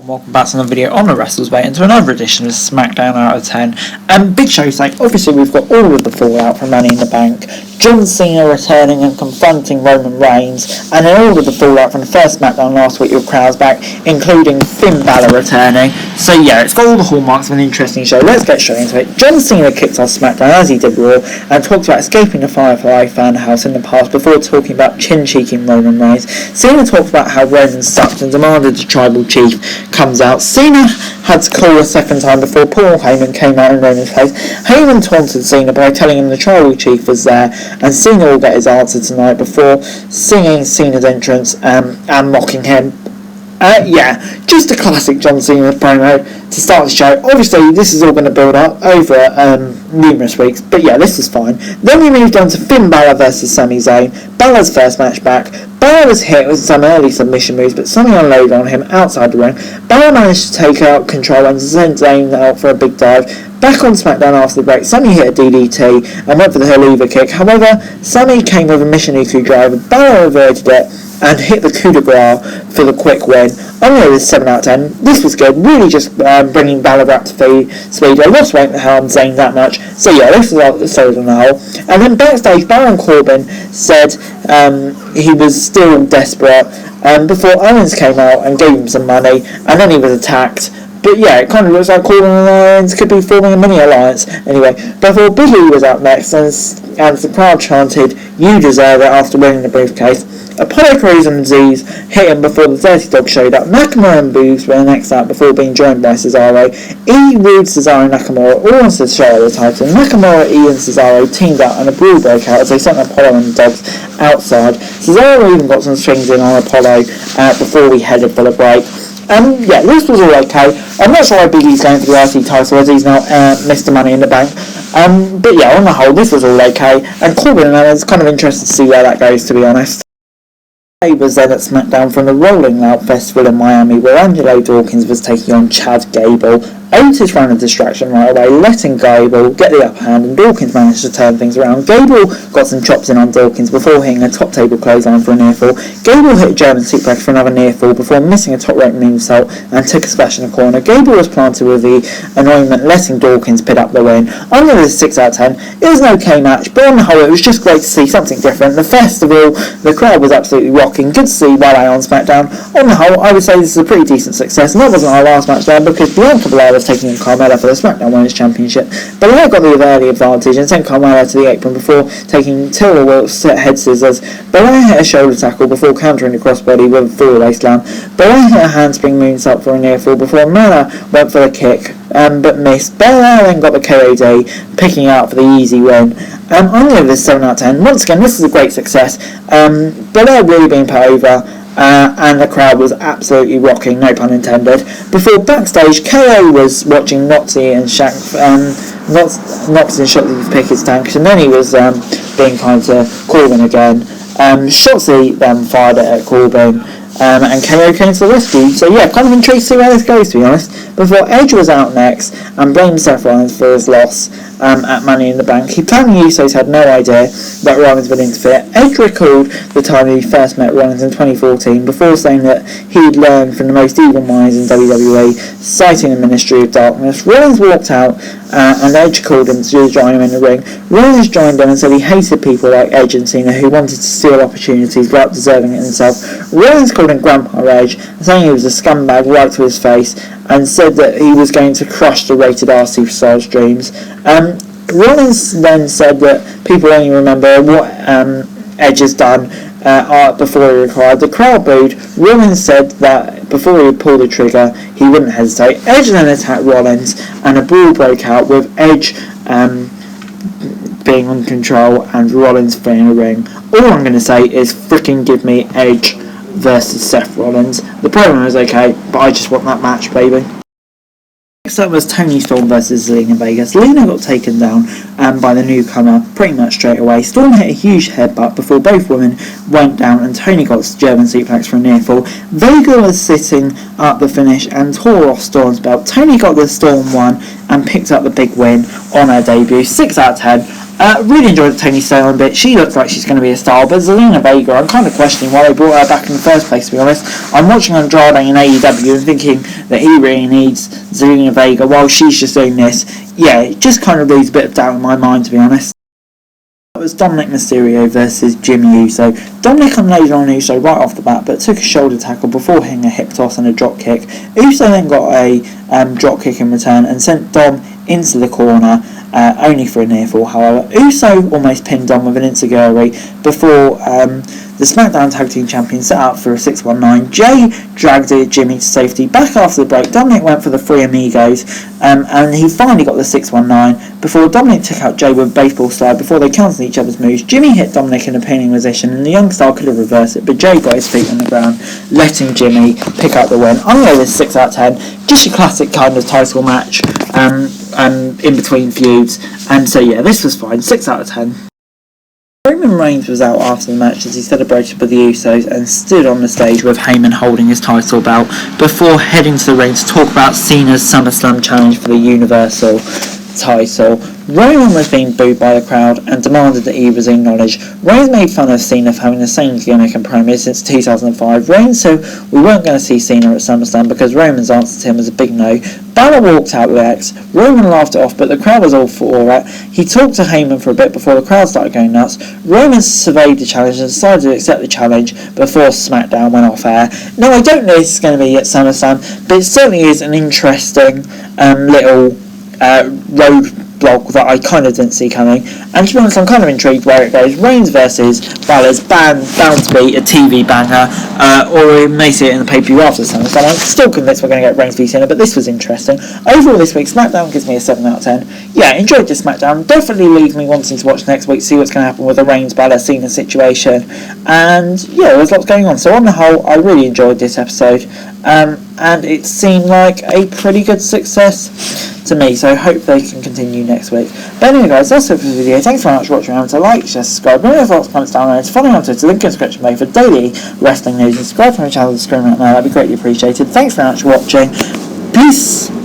Welcome back to another video on the Wrestles Way and to another edition of Smackdown Out of 10. Big show today. Obviously we've got all of the fallout from Money in the Bank, John Cena returning and confronting Roman Reigns, and then all of the fallout from the first Smackdown last week with crowds back, including Finn Balor returning. So yeah, it's got all the hallmarks of an interesting show. Let's get straight into it. John Cena kicked off Smackdown as he did Raw and talked about escaping the Firefly fan house in the past before talking about chin-cheeking Roman Reigns. Cena talked about how Roman sucked and demanded the tribal chief comes out. Cena had to call a second time before Paul Heyman came out in Roman's face. Heyman taunted Cena by telling him the tribal chief was there, and Cena will get his answer tonight before singing Cena's entrance and mocking him. Yeah, just a classic John Cena promo to start the show. Obviously, this is all going to build up over numerous weeks, but yeah, this is fine. Then we moved on to Finn Balor versus Sami Zayn. Balor's first match back. Balor was hit with some early submission moves, but Sami unloaded on him outside the ring. Balor managed to take out control and send Zayn out for a big dive. Back on SmackDown after the break, Sami hit a DDT and went for the Helluva kick. However, Sami came with a Michinoku driver. Balor averted it and hit the coup de grace for the quick win. I'm going to 7 out of 10. This was good. Really just bringing Balor back to speed. I lost weight in the helm, Zayn that much. So yeah, this was solid on the whole. And then backstage, Baron Corbin said he was still desperate before Owens came out and gave him some money, and then he was attacked. But yeah, it kind of looks like Corbin and Owens could be forming a mini alliance. Anyway, before Big E was out next, and the crowd chanted, "You deserve it," after winning the briefcase. Apollo Crews and Aziz hit him before the Dirty Dog showed up. Nakamura and Boogs were next out before being joined by Cesaro. E, Rude, Cesaro and Nakamura all wanted to show the title. Nakamura, E and Cesaro teamed up and a brawl broke out as they sent Apollo and the Dogs outside. Cesaro even got some swings in on Apollo before we headed for the break. Yeah, this was all okay. I'm not sure why Big E's going for the IC title as he's now Mr. Money in the Bank. But yeah, on the whole, this was all okay. And Corbin and Owens, kind of interested to see where that goes, to be honest. He was then at SmackDown from the Rolling Loud Festival in Miami, where Angelo Dawkins was taking on Chad Gable. Otis ran a distraction right away, letting Gable get the upper hand, and Dawkins managed to turn things around. Gable got some chops in on Dawkins before hitting a top table clothesline for a near fall. Gable hit a German suplex for another near fall before missing a top rope moonsault and took a splash in the corner. Gable was planted with the anointment, letting Dawkins pit up the win. I'm going to 6 out of 10. It was an okay match, but on the whole it was just great to see something different. The festival, the crowd was absolutely rocking. Good to see Wale on SmackDown. On the whole, I would say this is a pretty decent success, and that wasn't our last match there because Bianca Belair was taking on Carmella for the SmackDown Women's Championship. Belair got the early advantage and sent Carmella to the apron before taking Tilda Wilkes head scissors. Belair hit a shoulder tackle before countering the crossbody with a full waist slam. Belair hit a handspring moonsault for a near fall before Mella went for the kick, but missed. Belair then got the KOD, picking out for the easy win. I'm going to give this 7 out of 10. Once again, this is a great success. Belair really being put over. And the crowd was absolutely rocking, no pun intended. Before backstage, KO was watching Noxie and Shotzi pick his tank, and then he was being kind to Corbin again. Shotzi then fired it at Corbin, and KO came to the rescue. So yeah, kind of intrigued to see where this goes, to be honest. Before Edge was out next and blamed Seth Rollins for his loss at Money in the Bank. He claimed the Usos had no idea that Rollins would interfere. Edge recalled the time he first met Rollins in 2014 before saying that he'd learned from the most evil minds in WWE, citing the Ministry of Darkness. Rollins walked out and Edge called him to join him in the ring. Rollins joined him and said he hated people like Edge and Cena who wanted to steal opportunities without deserving it himself. Rollins called him Grandpa Edge, saying he was a scumbag right to his face, and said that he was going to crush the rated R superstars' dreams. Rollins then said that people only remember what Edge has done before he retired. The crowd booed. Rollins said that before he would pull the trigger, he wouldn't hesitate. Edge then attacked Rollins, and a brawl broke out with Edge being on control and Rollins freeing the ring. All I'm going to say is freaking give me Edge versus Seth Rollins. The program is okay, but I just want that match, baby. Next up was Toni Storm versus Zelina Vega. Zelina got taken down by the newcomer pretty much straight away. Storm hit a huge headbutt before both women went down and Toni got German suplex for a near fall. Vega was sitting up the finish and tore off Storm's belt. Toni got the Storm one and picked up the big win on her debut. 6 out of 10. Really enjoyed the Toni Sterling bit. She looks like she's going to be a star, but Zelina Vega, I'm kind of questioning why they brought her back in the first place, to be honest. I'm watching Andrade in AEW and thinking that he really needs Zelina Vega while she's just doing this. Yeah, it just kind of leaves a bit of doubt in my mind, to be honest. It was Dominic Mysterio versus Jimmy Uso. Dominic unloaded on Uso right off the bat, but took a shoulder tackle before hitting a hip toss and a drop kick. Uso then got a drop kick in return and sent Dom into the corner, only for a near fall. However, Uso almost pinned Dom with an enziguri before the Smackdown Tag Team Champions set out for a 619. Jay dragged Jimmy to safety. Back after the break, Dominic went for the Three Amigos, and he finally got the 619 before Dominic took out Jay with a baseball slide before they counted each other's moves. Jimmy hit Dominic in a pinning position, and the young star could have reversed it, but Jay got his feet on the ground, letting Jimmy pick up the win. I'm going to go with 6 out of 10. Just your classic kind of title match in between feuds, and so yeah, this was fine. 6 out of 10. Roman Reigns was out after the match as he celebrated with the Usos and stood on the stage with Heyman holding his title belt before heading to the ring to talk about Cena's SummerSlam challenge for the Universal title. Roman was being booed by the crowd and demanded that he was acknowledged. Reigns made fun of Cena for having the same gimmick and promo since 2005. Reigns said we weren't going to see Cena at SummerSlam because Roman's answer to him was a big no. Balor walked out with X. Roman laughed it off, but the crowd was all for it. He talked to Heyman for a bit before the crowd started going nuts. Roman surveyed the challenge and decided to accept the challenge before SmackDown went off air. Now, I don't know if this is going to be at SummerSlam, but it certainly is an interesting little roadblock that I kind of didn't see coming, and to be honest, I'm kind of intrigued where it goes. Reigns versus Balor's bound to be a TV banger, or we may see it in the pay-per-view after SummerSlam. I'm still convinced we're going to get Reigns v Cena, but this was interesting. Overall this week, SmackDown gives me a 7 out of 10. Yeah, enjoyed this SmackDown. Definitely leaves me wanting to watch next week, see what's going to happen with the Reigns Balor Cena situation, and yeah, there's lots going on. So on the whole, I really enjoyed this episode, and it seemed like a pretty good success to me, so I hope they can continue next week. But anyway guys, that's it for the video. Thanks very much for watching. Remember to like, share, subscribe, remember your thoughts, comments down there, follow me on Twitter, link in the description below for daily wrestling news, and subscribe to my channel to screen right now, that'd be greatly appreciated. Thanks very much for watching. Peace!